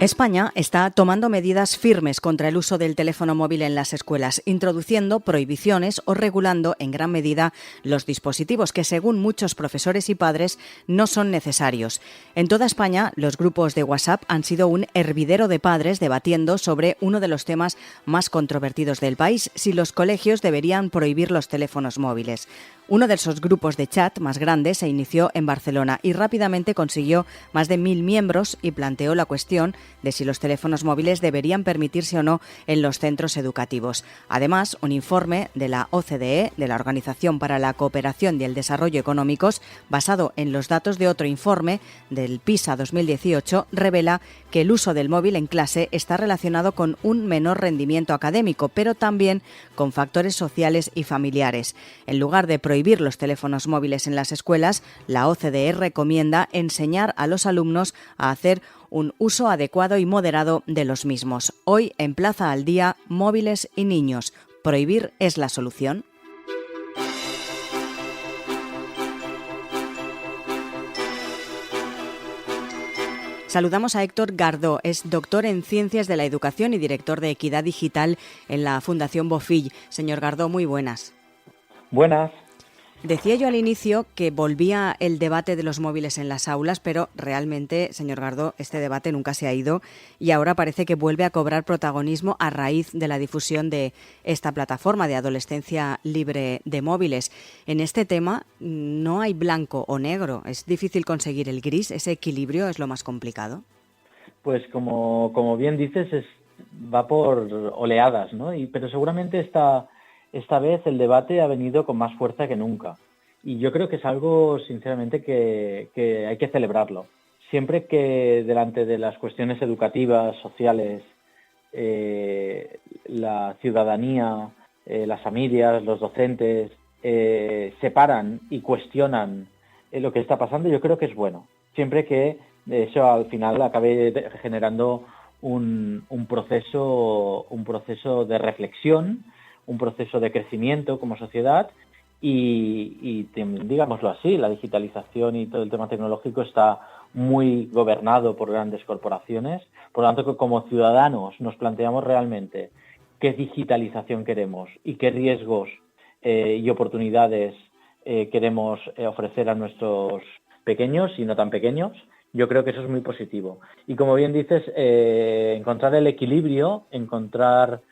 España está tomando medidas firmes contra el uso del teléfono móvil en las escuelas, introduciendo prohibiciones o regulando en gran medida los dispositivos que, según muchos profesores y padres, no son necesarios. En toda España, los grupos de WhatsApp han sido un hervidero de padres debatiendo sobre uno de los temas más controvertidos del país: si los colegios deberían prohibir los teléfonos móviles. Uno de esos grupos de chat más grandes se inició en Barcelona y rápidamente consiguió más de 1.000 miembros y planteó la cuestión de si los teléfonos móviles deberían permitirse o no en los centros educativos. Además, un informe de la OCDE, de la Organización para la Cooperación y el Desarrollo Económicos, basado en los datos de otro informe del PISA 2018, revela que el uso del móvil en clase está relacionado con un menor rendimiento académico, pero también con factores sociales y familiares. En lugar de prohibir los teléfonos móviles en las escuelas, la OCDE recomienda enseñar a los alumnos a hacer un uso adecuado y moderado de los mismos. Hoy, en Plaza al Día, móviles y niños. ¿Prohibir es la solución? Saludamos a Héctor Gardó, es doctor en Ciencias de la Educación y director de Equidad Digital en la Fundación Bofill. Señor Gardó, muy buenas. Buenas. Decía yo al inicio que volvía el debate de los móviles en las aulas, pero realmente, señor Gardó, este debate nunca se ha ido y ahora parece que vuelve a cobrar protagonismo a raíz de la difusión de esta plataforma de adolescencia libre de móviles. En este tema no hay blanco o negro, es difícil conseguir el gris, ese equilibrio es lo más complicado. Pues como bien dices, va por oleadas, ¿no? Pero seguramente esta vez el debate ha venido con más fuerza que nunca. Y yo creo que es algo, sinceramente, que hay que celebrarlo. Siempre que delante de las cuestiones educativas, sociales, la ciudadanía, las familias, los docentes, se paran y cuestionan lo que está pasando, yo creo que es bueno. Siempre que eso al final acabe generando un proceso de reflexión, un proceso de crecimiento como sociedad y digámoslo así, la digitalización y todo el tema tecnológico está muy gobernado por grandes corporaciones. Por lo tanto, que como ciudadanos nos planteamos realmente qué digitalización queremos y qué riesgos y oportunidades queremos ofrecer a nuestros pequeños y no tan pequeños. Yo creo que eso es muy positivo. Y como bien dices, encontrar el equilibrio, encontrar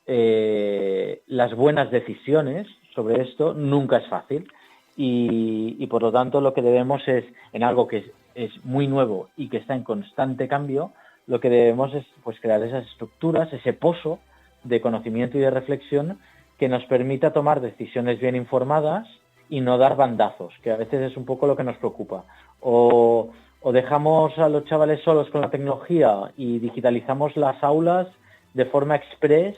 las buenas decisiones sobre esto nunca es fácil y por lo tanto lo que debemos es, en algo que es muy nuevo y que está en constante cambio, lo que debemos es pues crear esas estructuras, ese pozo de conocimiento y de reflexión que nos permita tomar decisiones bien informadas y no dar bandazos, que a veces es un poco lo que nos preocupa. O dejamos a los chavales solos con la tecnología y digitalizamos las aulas de forma express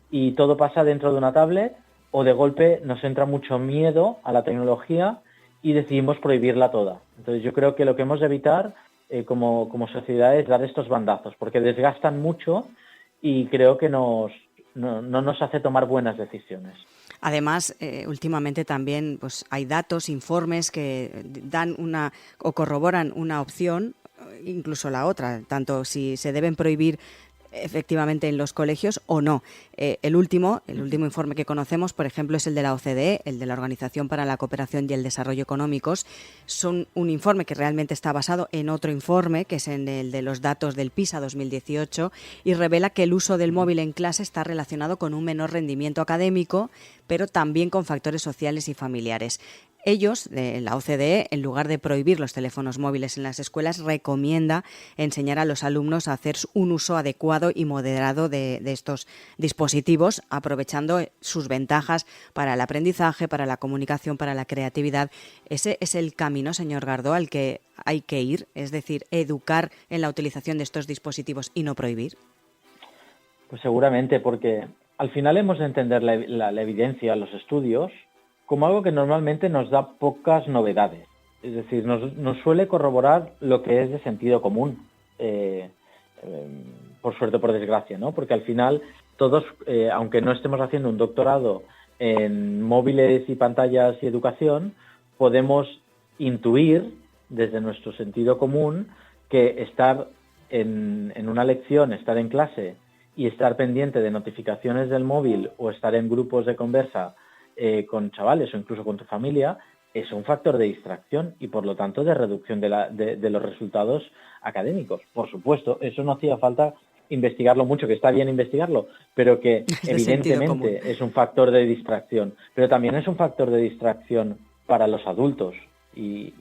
y todo pasa dentro de una tablet, o de golpe nos entra mucho miedo a la tecnología y decidimos prohibirla toda. Entonces yo creo que lo que hemos de evitar como sociedad es dar estos bandazos, porque desgastan mucho y creo que no nos hace tomar buenas decisiones. Además, últimamente también pues hay datos, informes que dan una o corroboran una opción, incluso la otra, tanto si se deben prohibir efectivamente en los colegios o no. El último informe que conocemos, por ejemplo, es el de la OCDE, el de la Organización para la Cooperación y el Desarrollo Económicos. Son un informe que realmente está basado en otro informe, que es en el de los datos del PISA 2018, y revela que el uso del móvil en clase está relacionado con un menor rendimiento académico, pero también con factores sociales y familiares. Ellos, la OCDE, en lugar de prohibir los teléfonos móviles en las escuelas, recomienda enseñar a los alumnos a hacer un uso adecuado y moderado de estos dispositivos, aprovechando sus ventajas para el aprendizaje, para la comunicación, para la creatividad. Ese es el camino, señor Gardó, al que hay que ir, es decir, educar en la utilización de estos dispositivos y no prohibir. Pues seguramente, porque al final hemos de entender la evidencia, los estudios, como algo que normalmente nos da pocas novedades. Es decir, nos suele corroborar lo que es de sentido común, por suerte o por desgracia, ¿no? Porque al final todos, aunque no estemos haciendo un doctorado en móviles y pantallas y educación, podemos intuir desde nuestro sentido común que estar en una lección, estar en clase y estar pendiente de notificaciones del móvil o estar en grupos de conversa con chavales o incluso con tu familia, es un factor de distracción y por lo tanto de reducción de los resultados académicos. Por supuesto, eso no hacía falta investigarlo mucho, que está bien investigarlo, pero que Es de sentido común. evidentemente es un factor de distracción, pero también es un factor de distracción para los adultos. Y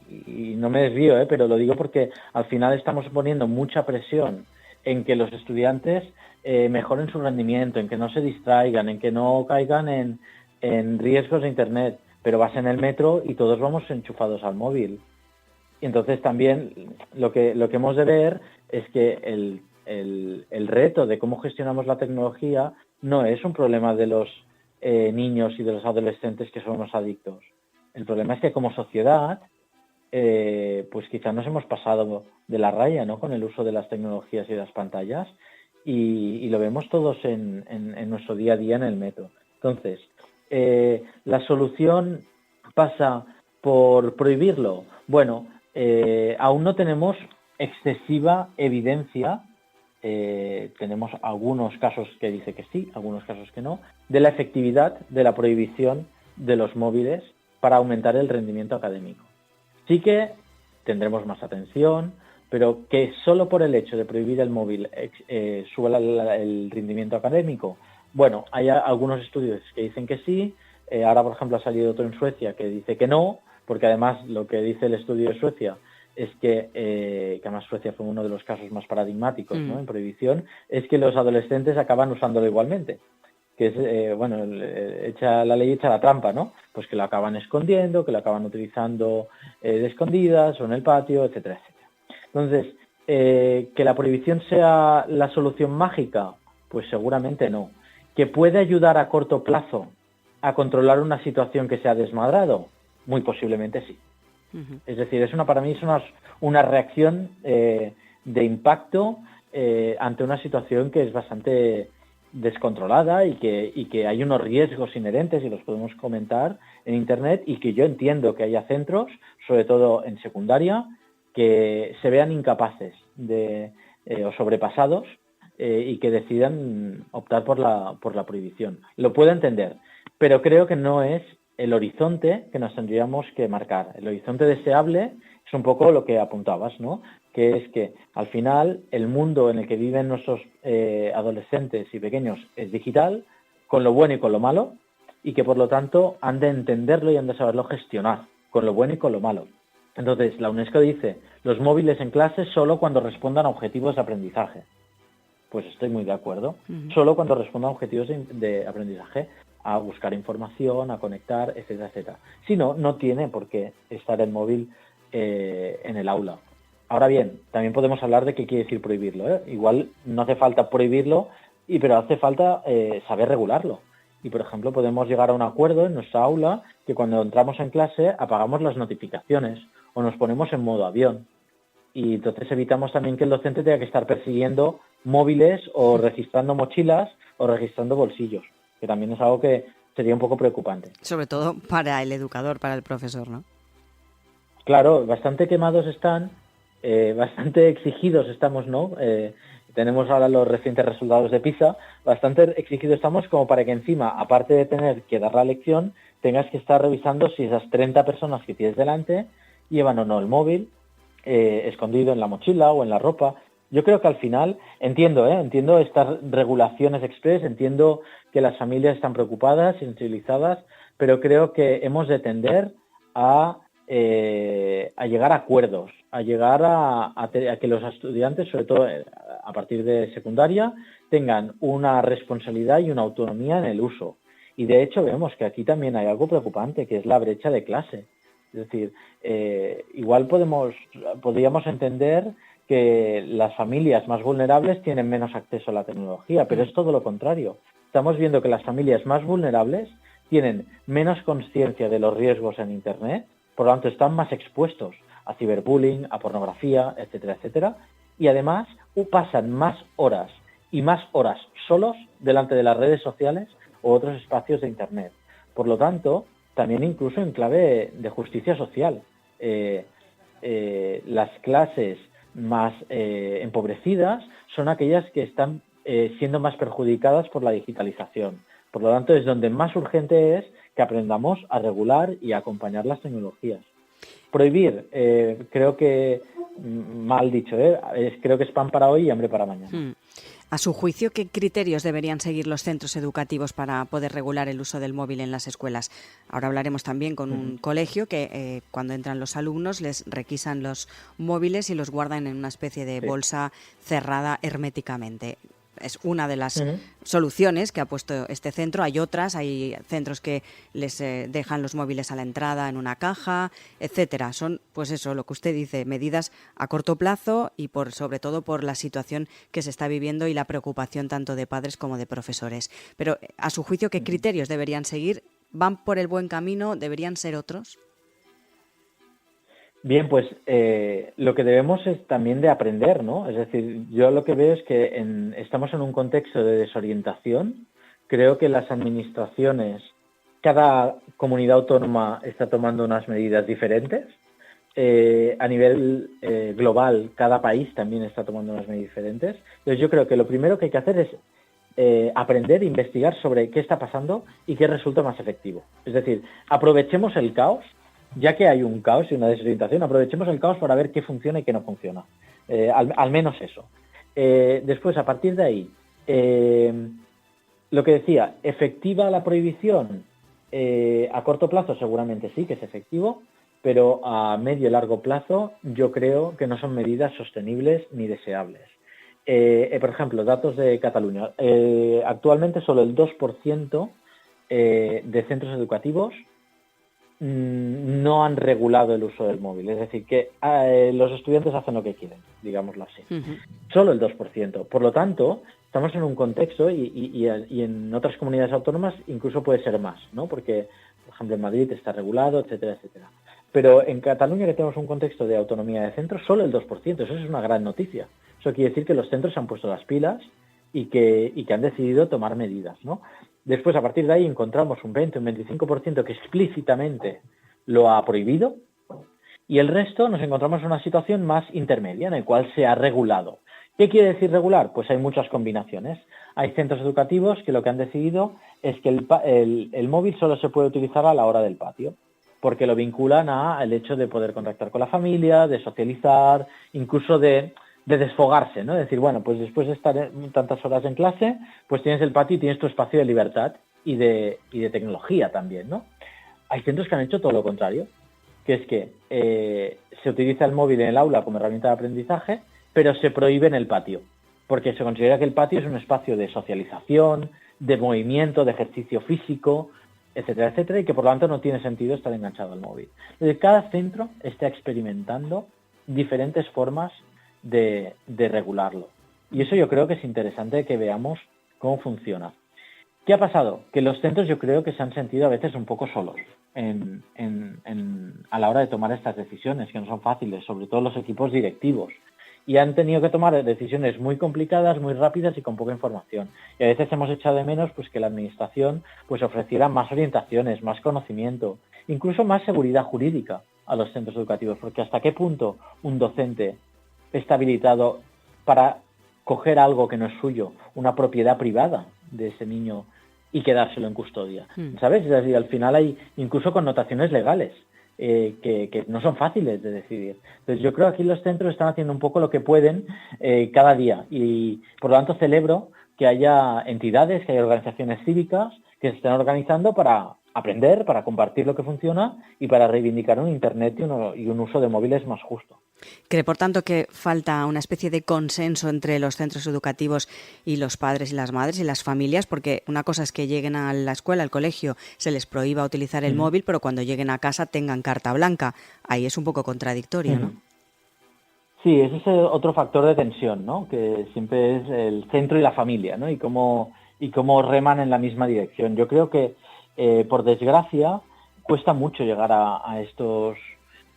no me desvío, pero lo digo porque al final estamos poniendo mucha presión en que los estudiantes mejoren su rendimiento, en que no se distraigan, en que no caigan en riesgos de Internet, pero vas en el metro y todos vamos enchufados al móvil. Y entonces también lo que hemos de ver es que el reto de cómo gestionamos la tecnología no es un problema de los niños y de los adolescentes que somos adictos. El problema es que como sociedad, pues quizás nos hemos pasado de la raya, ¿no?, con el uso de las tecnologías y de las pantallas y lo vemos todos en nuestro día a día en el metro. Entonces, la solución pasa por prohibirlo. Bueno, aún no tenemos excesiva evidencia, tenemos algunos casos que dice que sí, algunos casos que no, de la efectividad de la prohibición de los móviles para aumentar el rendimiento académico. Sí que tendremos más atención, pero que solo por el hecho de prohibir el móvil suba el rendimiento académico. Bueno, hay algunos estudios que dicen que sí, ahora por ejemplo ha salido otro en Suecia que dice que no, porque además lo que dice el estudio de Suecia es que además Suecia fue uno de los casos más paradigmáticos, ¿no?, en prohibición, es que los adolescentes acaban usándolo igualmente, que es, echa la ley, echa la trampa, ¿no? Pues que lo acaban escondiendo, que lo acaban utilizando de escondidas o en el patio, etcétera, etcétera. Entonces, ¿que la prohibición sea la solución mágica? Pues seguramente no. ¿Que puede ayudar a corto plazo a controlar una situación que se ha desmadrado? Muy posiblemente sí. Uh-huh. Es decir, para mí es una reacción de impacto ante una situación que es bastante descontrolada y que hay unos riesgos inherentes, y los podemos comentar en Internet, y que yo entiendo que haya centros, sobre todo en secundaria, que se vean incapaces o sobrepasados y que decidan optar por la prohibición. Lo puedo entender, pero creo que no es el horizonte que nos tendríamos que marcar. El horizonte deseable es un poco lo que apuntabas, ¿no?, que es que al final el mundo en el que viven nuestros adolescentes y pequeños es digital, con lo bueno y con lo malo, y que por lo tanto han de entenderlo y han de saberlo gestionar, con lo bueno y con lo malo. Entonces, la UNESCO dice, los móviles en clase solo cuando respondan a objetivos de aprendizaje. Pues estoy muy de acuerdo. Uh-huh. Solo cuando respondan a objetivos de aprendizaje, a buscar información, a conectar, etcétera, etcétera. Si no, no tiene por qué estar el móvil en el aula. Ahora bien, también podemos hablar de qué quiere decir prohibirlo, ¿eh? Igual no hace falta prohibirlo, pero hace falta saber regularlo. Y, por ejemplo, podemos llegar a un acuerdo en nuestra aula que cuando entramos en clase apagamos las notificaciones o nos ponemos en modo avión. Y entonces evitamos también que el docente tenga que estar persiguiendo móviles o registrando mochilas o registrando bolsillos, que también es algo que sería un poco preocupante. Sobre todo para el educador, para el profesor, ¿no? Claro, bastante quemados están, bastante exigidos estamos, ¿no? Tenemos ahora los recientes resultados de PISA, bastante exigidos estamos como para que encima, aparte de tener que dar la lección, tengas que estar revisando si esas 30 personas que tienes delante llevan o no el móvil escondido en la mochila o en la ropa. Yo creo que al final, entiendo estas regulaciones express, entiendo que las familias están preocupadas, sensibilizadas, pero creo que hemos de tender a llegar a acuerdos, a llegar a que los estudiantes, sobre todo a partir de secundaria, tengan una responsabilidad y una autonomía en el uso. Y de hecho vemos que aquí también hay algo preocupante, que es la brecha de clase. Es decir, igual podríamos entender que las familias más vulnerables tienen menos acceso a la tecnología, pero es todo lo contrario. Estamos viendo que las familias más vulnerables tienen menos conciencia de los riesgos en Internet, por lo tanto están más expuestos a ciberbullying, a pornografía, etcétera, etcétera, y además pasan más horas y más horas solos delante de las redes sociales u otros espacios de Internet. Por lo tanto, también incluso en clave de justicia social. Las clases más empobrecidas son aquellas que están siendo más perjudicadas por la digitalización. Por lo tanto, es donde más urgente es que aprendamos a regular y a acompañar las tecnologías. Prohibir, creo que, mal dicho, creo que es pan para hoy y hambre para mañana. A su juicio, ¿qué criterios deberían seguir los centros educativos para poder regular el uso del móvil en las escuelas? Ahora hablaremos también con un colegio que cuando entran los alumnos les requisan los móviles y los guardan en una especie de bolsa cerrada herméticamente. Es una de las soluciones que ha puesto este centro. Hay otras, hay centros que les dejan los móviles a la entrada en una caja, etcétera. Son, pues eso, lo que usted dice, medidas a corto plazo y sobre todo por la situación que se está viviendo y la preocupación tanto de padres como de profesores. Pero, a su juicio, ¿qué criterios deberían seguir? ¿Van por el buen camino? ¿Deberían ser otros? Bien, pues lo que debemos es también de aprender, ¿no? Es decir, yo lo que veo es que estamos en un contexto de desorientación. Creo que las administraciones, cada comunidad autónoma está tomando unas medidas diferentes. A nivel global, cada país también está tomando unas medidas diferentes. Entonces yo creo que lo primero que hay que hacer es aprender e investigar sobre qué está pasando y qué resulta más efectivo. Es decir, aprovechemos el caos. Ya que hay un caos y una desorientación, aprovechemos el caos para ver qué funciona y qué no funciona. Al menos eso. Después, a partir de ahí, lo que decía, ¿efectiva la prohibición? A corto plazo seguramente sí que es efectivo, pero a medio y largo plazo yo creo que no son medidas sostenibles ni deseables. Por ejemplo, datos de Cataluña. Actualmente solo el 2% de centros educativos no han regulado el uso del móvil. Es decir, que los estudiantes hacen lo que quieren, digámoslo así. Solo el 2%. Por lo tanto, estamos en un contexto y en otras comunidades autónomas incluso puede ser más, ¿no? Porque, por ejemplo, en Madrid está regulado, etcétera, etcétera. Pero en Cataluña, que tenemos un contexto de autonomía de centros, solo el 2%. Eso es una gran noticia. Eso quiere decir que los centros se han puesto las pilas y que han decidido tomar medidas, ¿no? Después, a partir de ahí, encontramos un 20, un 25% que explícitamente lo ha prohibido y el resto nos encontramos en una situación más intermedia en la cual se ha regulado. ¿Qué quiere decir regular? Pues hay muchas combinaciones. Hay centros educativos que lo que han decidido es que el móvil solo se puede utilizar a la hora del patio, porque lo vinculan al hecho de poder contactar con la familia, de socializar, incluso de desfogarse, ¿no? Decir, bueno, pues después de estar tantas horas en clase, pues tienes el patio y tienes tu espacio de libertad y de tecnología también, ¿no? Hay centros que han hecho todo lo contrario, que es que se utiliza el móvil en el aula como herramienta de aprendizaje, pero se prohíbe en el patio, porque se considera que el patio es un espacio de socialización, de movimiento, de ejercicio físico, etcétera, etcétera, y que por lo tanto no tiene sentido estar enganchado al móvil. Entonces, cada centro está experimentando diferentes formas de regularlo. Y eso yo creo que es interesante que veamos cómo funciona. ¿Qué ha pasado? Que los centros yo creo que se han sentido a veces un poco solos a la hora de tomar estas decisiones, que no son fáciles, sobre todo los equipos directivos. Y han tenido que tomar decisiones muy complicadas, muy rápidas y con poca información. Y a veces hemos echado de menos pues que la administración pues ofreciera más orientaciones, más conocimiento, incluso más seguridad jurídica a los centros educativos, porque hasta qué punto un docente está habilitado para coger algo que no es suyo, una propiedad privada de ese niño y quedárselo en custodia, ¿sabes? Es decir, al final hay incluso connotaciones legales que no son fáciles de decidir. Entonces yo creo que aquí los centros están haciendo un poco lo que pueden cada día y por lo tanto celebro que haya entidades, que haya organizaciones cívicas que se estén organizando para aprender, para compartir lo que funciona y para reivindicar un Internet y un uso de móviles más justo. ¿Cree, por tanto, que falta una especie de consenso entre los centros educativos y los padres y las madres y las familias? Porque una cosa es que lleguen a la escuela, al colegio, se les prohíba utilizar el móvil, pero cuando lleguen a casa tengan carta blanca. Ahí es un poco contradictorio, ¿no? Sí, ese es otro factor de tensión, ¿no? Que siempre es el centro y la familia, ¿no? Y cómo reman en la misma dirección. Yo creo que, por desgracia, cuesta mucho llegar a estos,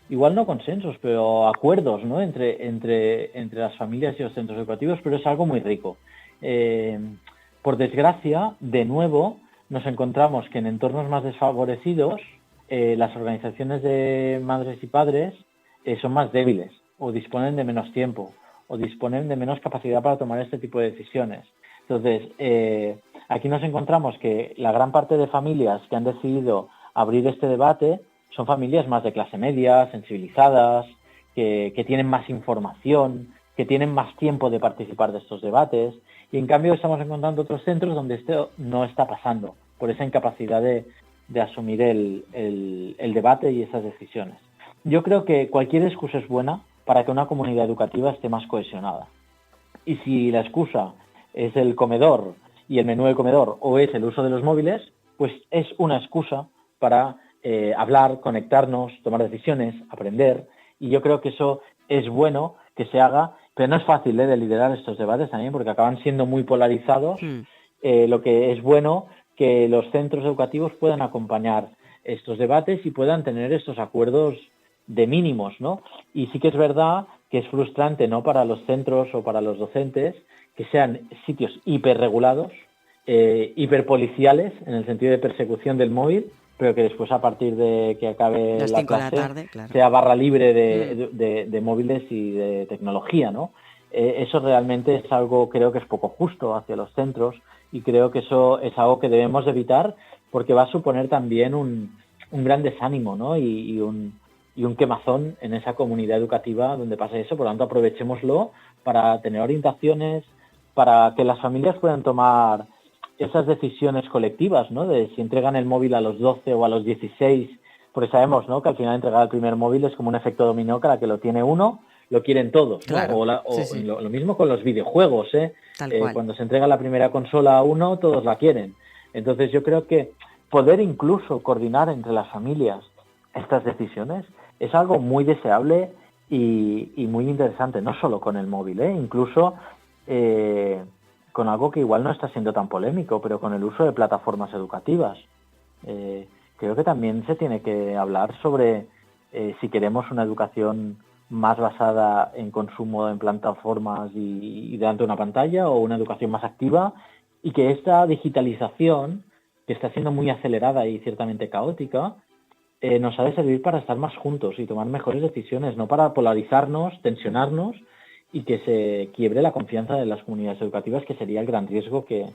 igual no consensos, pero acuerdos, ¿no? Entre las familias y los centros educativos, pero es algo muy rico. Por desgracia, de nuevo, nos encontramos que en entornos más desfavorecidos, las organizaciones de madres y padres son más débiles. o disponen de menos tiempo, o disponen de menos capacidad para tomar este tipo de decisiones. Entonces, aquí nos encontramos que la gran parte de familias que han decidido abrir este debate son familias más de clase media, sensibilizadas, que tienen más información, que tienen más tiempo de participar de estos debates, y en cambio estamos encontrando otros centros donde esto no está pasando, por esa incapacidad de asumir el debate y esas decisiones. Yo creo que cualquier excusa es buena para que una comunidad educativa esté más cohesionada. Y si la excusa es el comedor y el menú del comedor o es el uso de los móviles, pues es una excusa para hablar, conectarnos, tomar decisiones, aprender. Y yo creo que eso es bueno que se haga, pero no es fácil de liderar estos debates también porque acaban siendo muy polarizados. Lo que es bueno que los centros educativos puedan acompañar estos debates y puedan tener estos acuerdos de mínimos, ¿no? Y sí que es verdad que es frustrante, ¿no?, para los centros o para los docentes que sean sitios hiperregulados, hiperpoliciales, en el sentido de persecución del móvil, pero que después, a partir de que acabe la clase, claro, sea barra libre de móviles y de tecnología, ¿no? Eso realmente es algo, creo que es poco justo hacia los centros, y creo que eso es algo que debemos evitar porque va a suponer también un gran desánimo, ¿no? y un quemazón en esa comunidad educativa donde pasa eso. Por lo tanto, aprovechémoslo para tener orientaciones, para que las familias puedan tomar esas decisiones colectivas, ¿no? De si entregan el móvil a los 12 o a los 16, porque sabemos, ¿no?, que al final entregar el primer móvil es como un efecto dominó, que a la que lo tiene uno, lo quieren todos, ¿no? Claro, sí. Lo mismo con los videojuegos, Tal cual. Cuando se entrega la primera consola a uno, todos la quieren. Entonces yo creo que poder incluso coordinar entre las familias estas decisiones es algo muy deseable y muy interesante, no solo con el móvil, incluso con algo que igual no está siendo tan polémico, pero con el uso de plataformas educativas. Creo que también se tiene que hablar sobre si queremos una educación más basada en consumo en plataformas y delante de una pantalla, o una educación más activa, y que esta digitalización, que está siendo muy acelerada y ciertamente caótica, nos ha de servir para estar más juntos y tomar mejores decisiones, no para polarizarnos, tensionarnos y que se quiebre la confianza de las comunidades educativas, que sería el gran riesgo que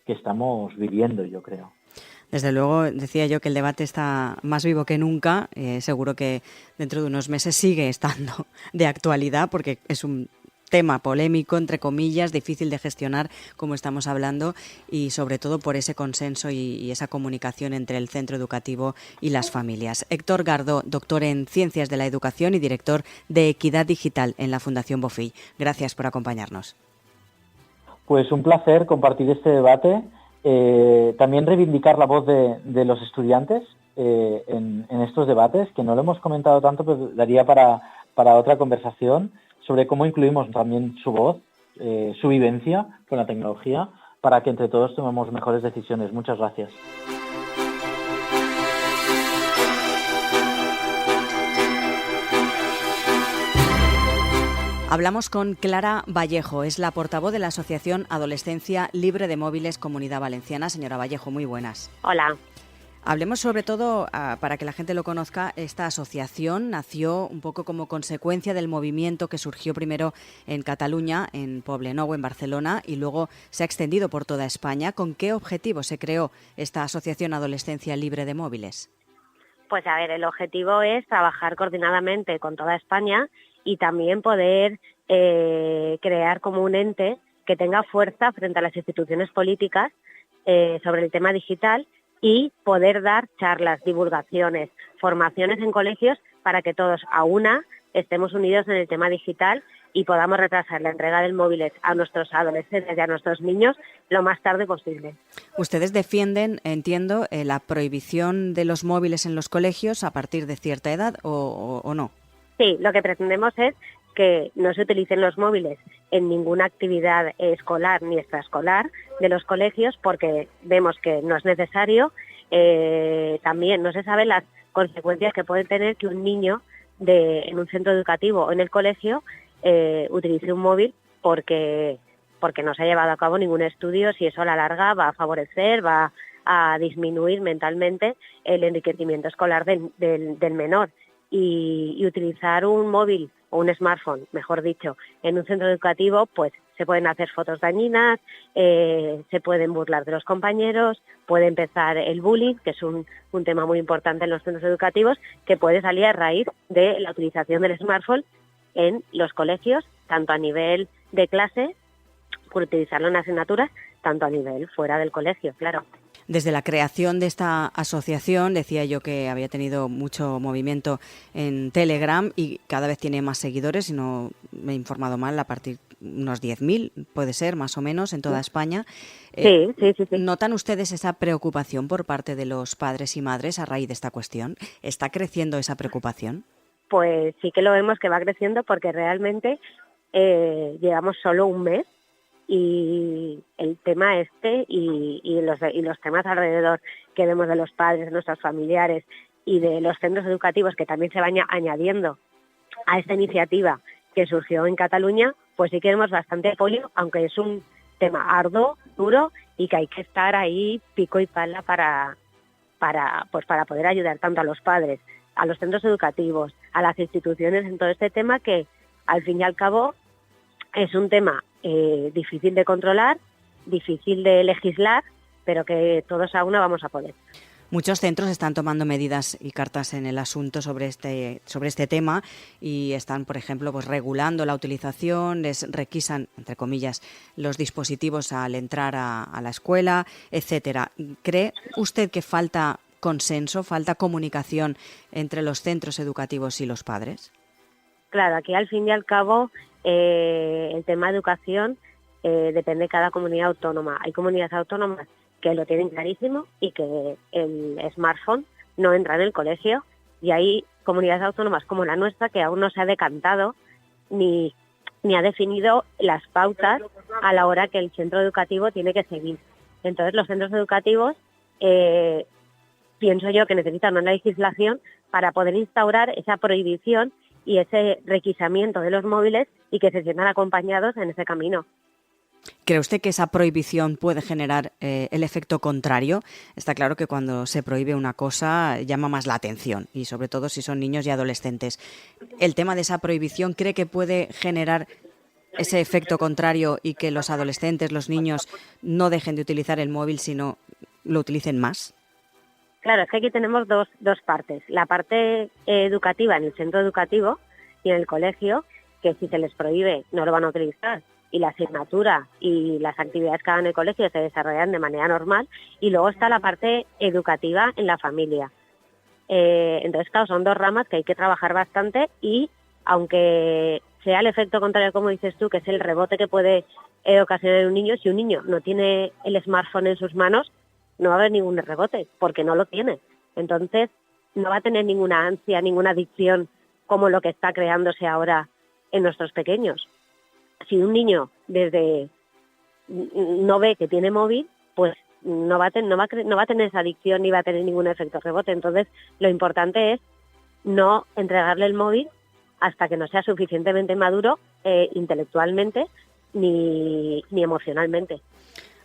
estamos viviendo, yo creo. Desde luego, decía yo que el debate está más vivo que nunca. Seguro que dentro de unos meses sigue estando de actualidad, porque es un tema polémico, entre comillas, difícil de gestionar, como estamos hablando, y sobre todo por ese consenso y esa comunicación entre el centro educativo y las familias. Héctor Gardó, doctor en Ciencias de la Educación y director de Equidad Digital en la Fundación Bofill. Gracias por acompañarnos. Pues un placer compartir este debate. También reivindicar la voz de los estudiantes en estos debates, que no lo hemos comentado tanto, pero daría para otra conversación sobre cómo incluimos también su voz, su vivencia con la tecnología, para que entre todos tomemos mejores decisiones. Muchas gracias. Hablamos con Clara Vallejo, es la portavoz de la Asociación Adolescencia Libre de Móviles Comunidad Valenciana. Señora Vallejo, muy buenas. Hola. Hablemos sobre todo, para que la gente lo conozca, esta asociación nació un poco como consecuencia del movimiento que surgió primero en Cataluña, en Poblenou, en Barcelona, y luego se ha extendido por toda España. ¿Con qué objetivo se creó esta Asociación Adolescencia Libre de Móviles? Pues a ver, el objetivo es trabajar coordinadamente con toda España y también poder crear como un ente que tenga fuerza frente a las instituciones políticas sobre el tema digital, y poder dar charlas, divulgaciones, formaciones en colegios para que todos a una estemos unidos en el tema digital y podamos retrasar la entrega del móviles a nuestros adolescentes y a nuestros niños lo más tarde posible. Ustedes defienden, entiendo, la prohibición de los móviles en los colegios a partir de cierta edad, ¿o no? Sí, lo que pretendemos es que no se utilicen los móviles en ninguna actividad escolar ni extraescolar de los colegios, porque vemos que no es necesario. También no se saben las consecuencias que puede tener que un niño en un centro educativo o en el colegio utilice un móvil porque no se ha llevado a cabo ningún estudio si eso a la larga va a favorecer, va a disminuir mentalmente el enriquecimiento escolar del menor. y utilizar un móvil o un smartphone, mejor dicho, en un centro educativo, pues se pueden hacer fotos dañinas, se pueden burlar de los compañeros, puede empezar el bullying, que es un tema muy importante en los centros educativos, que puede salir a raíz de la utilización del smartphone en los colegios, tanto a nivel de clase, por utilizarlo en asignaturas, tanto a nivel fuera del colegio, claro. Desde la creación de esta asociación, decía yo que había tenido mucho movimiento en Telegram y cada vez tiene más seguidores, si no me he informado mal, a partir de unos 10.000, puede ser, más o menos, en toda España. Sí. ¿Notan ustedes esa preocupación por parte de los padres y madres a raíz de esta cuestión? ¿Está creciendo esa preocupación? Pues sí que lo vemos que va creciendo porque realmente llevamos solo un mes y el tema y los temas alrededor que vemos de los padres, de nuestros familiares y de los centros educativos que también se van añadiendo a esta iniciativa que surgió en Cataluña, pues sí que vemos bastante apoyo, aunque es un tema arduo, duro y que hay que estar ahí pico y pala para poder ayudar tanto a los padres, a los centros educativos, a las instituciones en todo este tema que al fin y al cabo es un tema difícil de controlar, difícil de legislar, pero que todos a una vamos a poder. Muchos centros están tomando medidas y cartas en el asunto sobre este tema y están, por ejemplo, pues regulando la utilización, les requisan, entre comillas, los dispositivos al entrar a la escuela, etcétera. ¿Cree usted que falta consenso, falta comunicación entre los centros educativos y los padres? Claro, aquí al fin y al cabo el tema de educación depende de cada comunidad autónoma. Hay comunidades autónomas que lo tienen clarísimo y que el smartphone no entra en el colegio, y hay comunidades autónomas como la nuestra que aún no se ha decantado ni ha definido las pautas a la hora que el centro educativo tiene que seguir. Entonces los centros educativos pienso yo que necesitan una legislación para poder instaurar esa prohibición y ese requisamiento de los móviles y que se sientan acompañados en ese camino. ¿Cree usted que esa prohibición puede generar el efecto contrario? Está claro que cuando se prohíbe una cosa llama más la atención, y sobre todo si son niños y adolescentes. ¿El tema de esa prohibición cree que puede generar ese efecto contrario y que los adolescentes, los niños, no dejen de utilizar el móvil, sino lo utilicen más? Claro, es que aquí tenemos dos partes. La parte educativa en el centro educativo y en el colegio, que si se les prohíbe no lo van a utilizar, y la asignatura y las actividades que hagan en el colegio se desarrollan de manera normal. Y luego está la parte educativa en la familia. Entonces, claro, son dos ramas que hay que trabajar bastante, y aunque sea el efecto contrario, como dices tú, que es el rebote que puede ocasionar en un niño, si un niño no tiene el smartphone en sus manos, no va a haber ningún rebote, porque no lo tiene. Entonces, no va a tener ninguna ansia, ninguna adicción, como lo que está creándose ahora en nuestros pequeños. Si un niño desde no ve que tiene móvil, pues no va a tener esa adicción ni va a tener ningún efecto rebote. Entonces, lo importante es no entregarle el móvil hasta que no sea suficientemente maduro intelectualmente ni emocionalmente.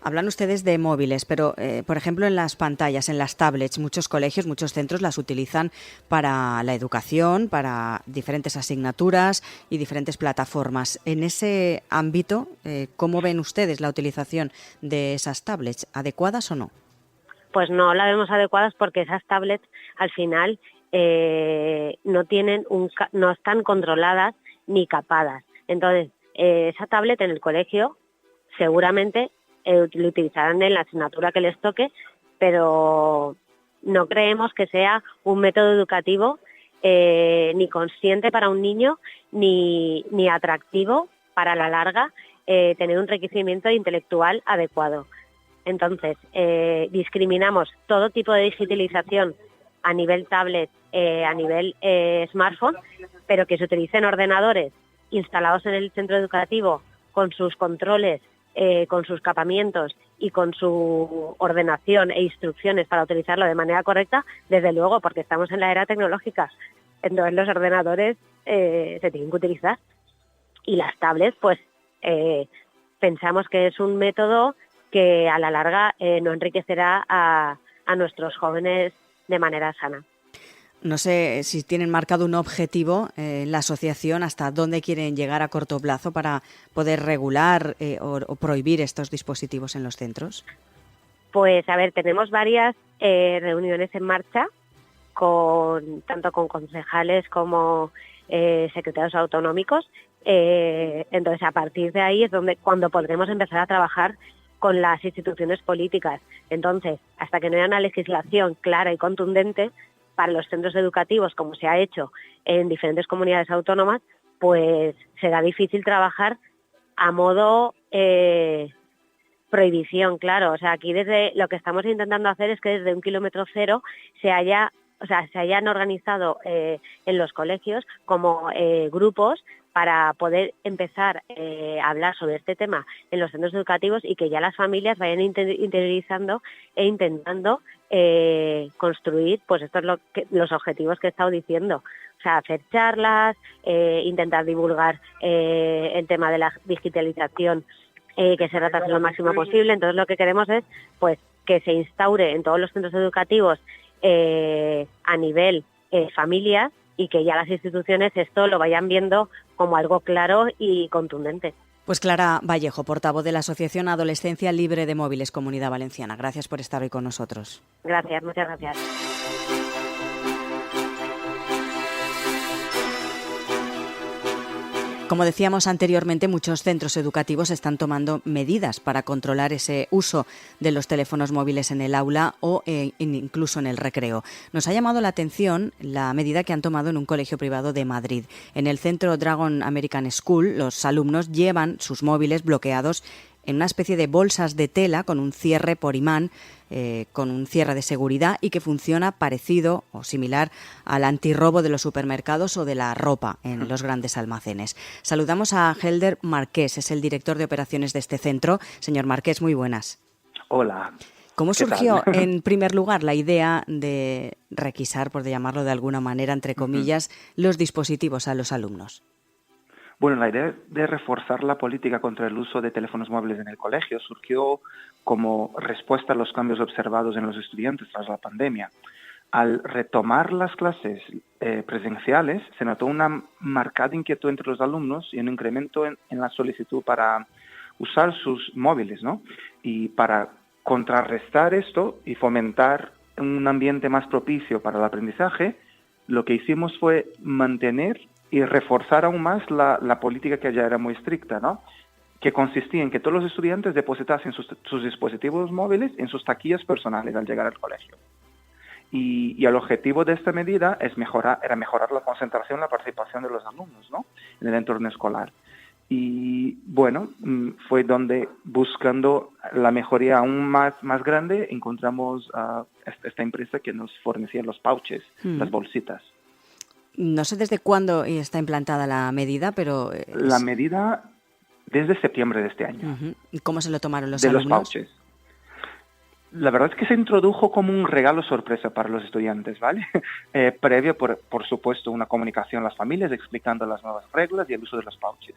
Hablan ustedes de móviles, pero, por ejemplo, en las pantallas, en las tablets, muchos colegios, muchos centros las utilizan para la educación, para diferentes asignaturas y diferentes plataformas. En ese ámbito, ¿cómo ven ustedes la utilización de esas tablets? ¿Adecuadas o no? Pues no la vemos adecuadas porque esas tablets, al final, no están controladas ni capadas. Entonces, esa tablet en el colegio seguramente lo utilizarán en la asignatura que les toque, pero no creemos que sea un método educativo ni consciente para un niño ni atractivo para la larga tener un enriquecimiento intelectual adecuado. Entonces, discriminamos todo tipo de digitalización a nivel tablet, a nivel smartphone, pero que se utilicen ordenadores instalados en el centro educativo con sus controles, con sus capamientos y con su ordenación e instrucciones para utilizarlo de manera correcta, desde luego, porque estamos en la era tecnológica. Entonces los ordenadores se tienen que utilizar. Y las tablets, pues pensamos que es un método que a la larga no enriquecerá a nuestros jóvenes de manera sana. No sé si tienen marcado un objetivo en la asociación, hasta dónde quieren llegar a corto plazo para poder regular o prohibir estos dispositivos en los centros. Pues a ver, tenemos varias reuniones en marcha tanto con concejales como secretarios autonómicos. Entonces, a partir de ahí es cuando podremos empezar a trabajar con las instituciones políticas. Entonces, hasta que no haya una legislación clara y contundente para los centros educativos, como se ha hecho en diferentes comunidades autónomas, pues será difícil trabajar a modo prohibición, claro. O sea, aquí desde lo que estamos intentando hacer es que desde un kilómetro cero se hayan organizado en los colegios como grupos para poder empezar a hablar sobre este tema en los centros educativos y que ya las familias vayan interiorizando e intentando construir, pues estos los objetivos que he estado diciendo. O sea, hacer charlas, intentar divulgar el tema de la digitalización, que se retrase lo máximo posible. Entonces lo que queremos es pues que se instaure en todos los centros educativos a nivel familias, y que ya las instituciones esto lo vayan viendo como algo claro y contundente. Pues Clara Vallejo, portavoz de la Asociación Adolescencia Libre de Móviles Comunidad Valenciana. Gracias por estar hoy con nosotros. Gracias, muchas gracias. Como decíamos anteriormente, muchos centros educativos están tomando medidas para controlar ese uso de los teléfonos móviles en el aula o incluso en el recreo. Nos ha llamado la atención la medida que han tomado en un colegio privado de Madrid. En el centro Dragon American School, los alumnos llevan sus móviles bloqueados en una especie de bolsas de tela con un cierre por imán, con un cierre de seguridad y que funciona parecido o similar al antirrobo de los supermercados o de la ropa en los grandes almacenes. Saludamos a Helder Marqués, es el director de operaciones de este centro. Señor Marqués, muy buenas. Hola. ¿Cómo surgió, en primer lugar, la idea de requisar, por llamarlo de alguna manera, entre comillas, los dispositivos a los alumnos? Bueno, la idea de reforzar la política contra el uso de teléfonos móviles en el colegio surgió como respuesta a los cambios observados en los estudiantes tras la pandemia. Al retomar las clases presenciales, se notó una marcada inquietud entre los alumnos y un incremento en la solicitud para usar sus móviles, ¿no? Y para contrarrestar esto y fomentar un ambiente más propicio para el aprendizaje, lo que hicimos fue mantener y reforzar aún más la política que ya era muy estricta, ¿no? Que consistía en que todos los estudiantes depositasen sus dispositivos móviles en sus taquillas personales al llegar al colegio. Y el objetivo de esta medida era mejorar la concentración y la participación de los alumnos, ¿no? En el entorno escolar. Y bueno, fue donde, buscando la mejoría aún más grande, encontramos esta empresa que nos fornecía los pouches, las bolsitas. No sé desde cuándo está implantada la medida, pero... La medida desde septiembre de este año. ¿Y cómo se lo tomaron los alumnos? De los pouches. La verdad es que se introdujo como un regalo sorpresa para los estudiantes, ¿vale? Previo, por supuesto, una comunicación a las familias explicando las nuevas reglas y el uso de los pouches.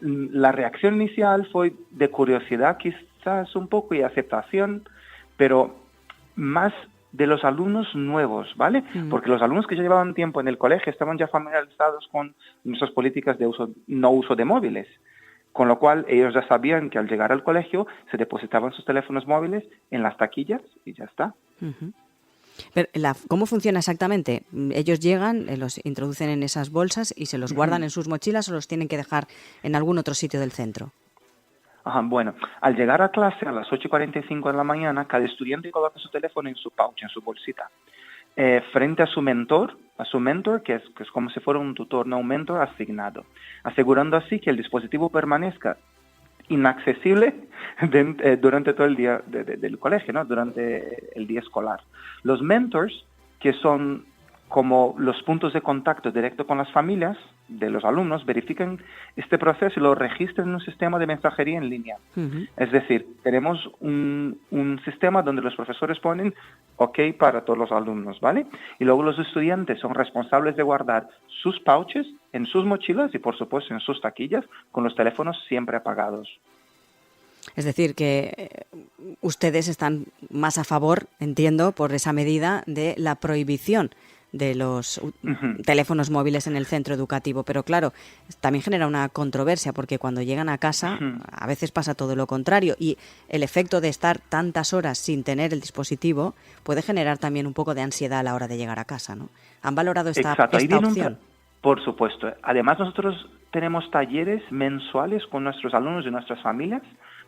La reacción inicial fue de curiosidad quizás un poco y aceptación, pero más de los alumnos nuevos, ¿vale? Porque los alumnos que ya llevaban tiempo en el colegio estaban ya familiarizados con nuestras políticas de no uso de móviles, con lo cual ellos ya sabían que al llegar al colegio se depositaban sus teléfonos móviles en las taquillas y ya está. Pero, ¿cómo funciona exactamente? Ellos llegan, los introducen en esas bolsas y se los guardan en sus mochilas o los tienen que dejar en algún otro sitio del centro. Bueno, al llegar a clase a las 8:45 de la mañana, cada estudiante coloca su teléfono en su pouch, en su bolsita, frente a su mentor, que es como si fuera un tutor, no un mentor asignado, asegurando así que el dispositivo permanezca inaccesible durante todo el día del colegio, ¿no? Durante el día escolar. Los mentors, que son como los puntos de contacto directo con las familias de los alumnos, verifican este proceso y lo registran en un sistema de mensajería en línea. Es decir, tenemos un sistema donde los profesores ponen OK para todos los alumnos, ¿vale? Y luego los estudiantes son responsables de guardar sus pouches en sus mochilas y, por supuesto, en sus taquillas, con los teléfonos siempre apagados. Es decir, que ustedes están más a favor, entiendo, por esa medida de la prohibición de los teléfonos móviles en el centro educativo. Pero claro, también genera una controversia porque cuando llegan a casa a veces pasa todo lo contrario y el efecto de estar tantas horas sin tener el dispositivo puede generar también un poco de ansiedad a la hora de llegar a casa, ¿no? ¿Han valorado esta opción? Por supuesto. Además, nosotros tenemos talleres mensuales con nuestros alumnos y nuestras familias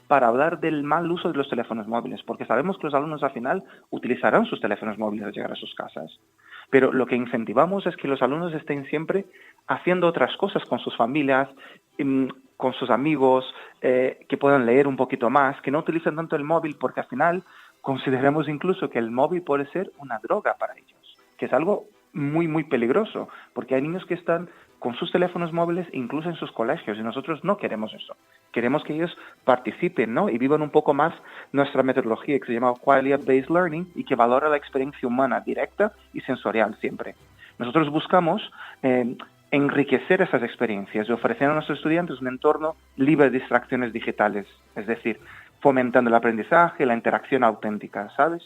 para hablar del mal uso de los teléfonos móviles, porque sabemos que los alumnos al final utilizarán sus teléfonos móviles al llegar a sus casas. Pero lo que incentivamos es que los alumnos estén siempre haciendo otras cosas con sus familias, con sus amigos, que puedan leer un poquito más, que no utilicen tanto el móvil, porque al final consideramos incluso que el móvil puede ser una droga para ellos, que es algo muy, muy peligroso, porque hay niños que están con sus teléfonos móviles incluso en sus colegios y nosotros no queremos eso. Queremos que ellos participen, ¿no? Y vivan un poco más nuestra metodología que se llama Quality-Based Learning y que valora la experiencia humana directa y sensorial siempre. Nosotros buscamos enriquecer esas experiencias y ofrecer a nuestros estudiantes un entorno libre de distracciones digitales, es decir, fomentando el aprendizaje, la interacción auténtica, ¿sabes?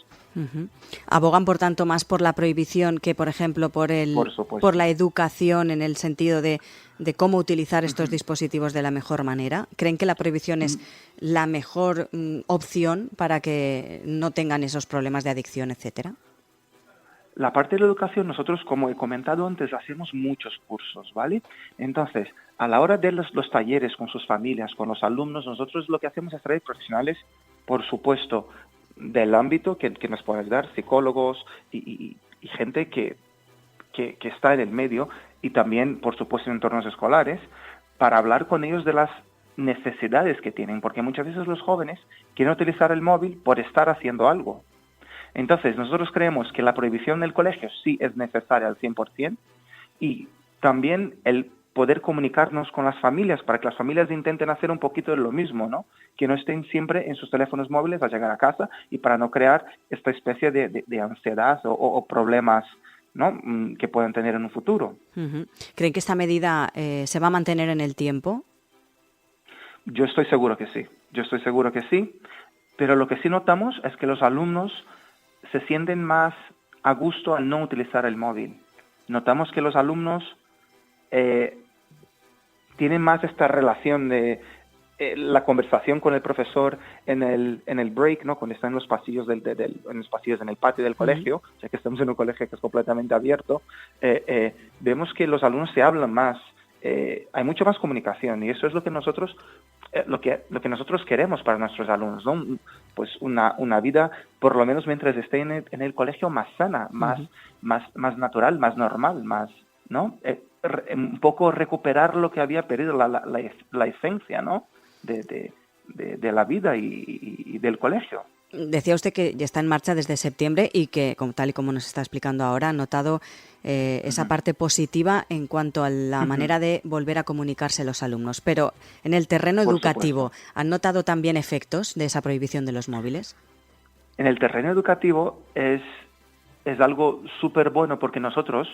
¿Abogan, por tanto, más por la prohibición que, por ejemplo, por la educación en el sentido de cómo utilizar estos dispositivos de la mejor manera? ¿Creen que la prohibición es la mejor opción para que no tengan esos problemas de adicción, etcétera? La parte de la educación, nosotros, como he comentado antes, hacemos muchos cursos, ¿vale? Entonces, a la hora de los talleres con sus familias, con los alumnos, nosotros lo que hacemos es traer profesionales, por supuesto, del ámbito que nos puede ayudar, psicólogos y gente que está en el medio y también, por supuesto, en entornos escolares, para hablar con ellos de las necesidades que tienen, porque muchas veces los jóvenes quieren utilizar el móvil por estar haciendo algo. Entonces, nosotros creemos que la prohibición del colegio sí es necesaria al 100% y también el poder comunicarnos con las familias para que las familias intenten hacer un poquito de lo mismo, ¿no? Que no estén siempre en sus teléfonos móviles al llegar a casa y para no crear esta especie de ansiedad o problemas, ¿no? Que puedan tener en un futuro. ¿Creen que esta medida se va a mantener en el tiempo? Yo estoy seguro que sí, pero lo que sí notamos es que los alumnos se sienten más a gusto al no utilizar el móvil. Notamos que los alumnos tienen más esta relación de la conversación con el profesor en el break, ¿no? Cuando están en los pasillos en el patio del colegio, ya que estamos en un colegio que es completamente abierto, vemos que los alumnos se hablan más, hay mucha más comunicación y eso es lo que nosotros queremos para nuestros alumnos, ¿no? Pues una vida, por lo menos mientras estén en el colegio, más sana, más natural, más normal, más, ¿no? Un poco recuperar lo que había perdido la esencia, ¿no? De la vida y del colegio. Decía usted que ya está en marcha desde septiembre y que, tal y como nos está explicando ahora, ha notado esa parte positiva en cuanto a la manera de volver a comunicarse los alumnos. Pero en el terreno educativo, ¿han notado también efectos de esa prohibición de los móviles? En el terreno educativo es algo súper bueno porque nosotros,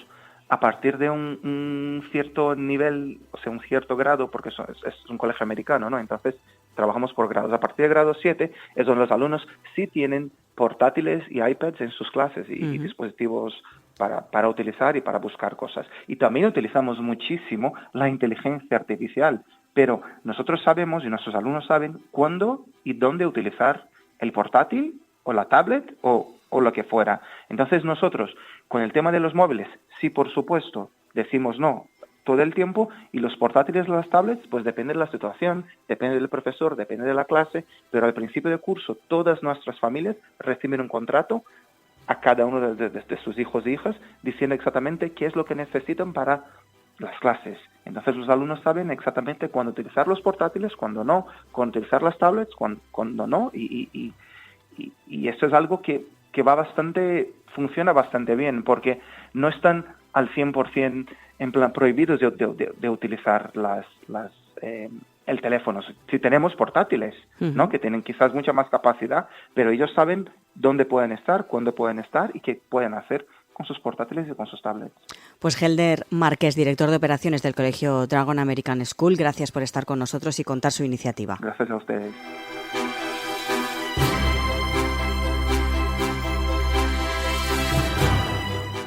a partir de un cierto nivel, o sea, un cierto grado, porque es un colegio americano, ¿no? Entonces, trabajamos por grados. A partir de grado 7 es donde los alumnos sí tienen portátiles y iPads en sus clases y dispositivos para utilizar y para buscar cosas. Y también utilizamos muchísimo la inteligencia artificial, pero nosotros sabemos y nuestros alumnos saben cuándo y dónde utilizar el portátil o la tablet o lo que fuera. Entonces nosotros, con el tema de los móviles, sí, por supuesto, decimos no todo el tiempo, y los portátiles o las tablets, pues depende de la situación, depende del profesor, depende de la clase, pero al principio de curso todas nuestras familias reciben un contrato a cada uno de sus hijos e hijas diciendo exactamente qué es lo que necesitan para las clases. Entonces los alumnos saben exactamente cuándo utilizar los portátiles, cuándo no, cuándo utilizar las tablets, cuándo no, y esto es algo que funciona bastante bien, porque no están al 100% en plan prohibidos de utilizar el teléfono. Si tenemos portátiles, ¿no? Que tienen quizás mucha más capacidad, pero ellos saben dónde pueden estar, cuándo pueden estar y qué pueden hacer con sus portátiles y con sus tablets. Pues Helder Márquez, director de operaciones del Colegio Dragon American School, gracias por estar con nosotros y contar su iniciativa. Gracias a ustedes.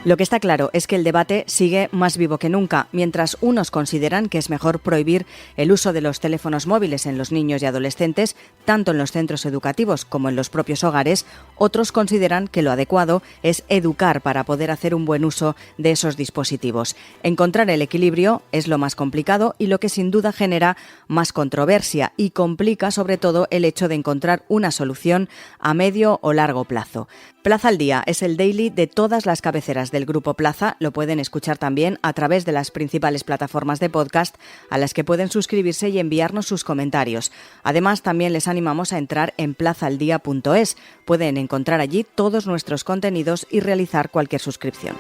Lo que está claro es que el debate sigue más vivo que nunca. Mientras unos consideran que es mejor prohibir el uso de los teléfonos móviles en los niños y adolescentes, tanto en los centros educativos como en los propios hogares, otros consideran que lo adecuado es educar para poder hacer un buen uso de esos dispositivos. Encontrar el equilibrio es lo más complicado y lo que sin duda genera más controversia y complica sobre todo el hecho de encontrar una solución a medio o largo plazo. Plaza al Día es el daily de todas las cabeceras del Grupo Plaza. Lo pueden escuchar también a través de las principales plataformas de podcast a las que pueden suscribirse y enviarnos sus comentarios. Además, también les animamos a entrar en plazaaldía.es. Pueden encontrar allí todos nuestros contenidos y realizar cualquier suscripción.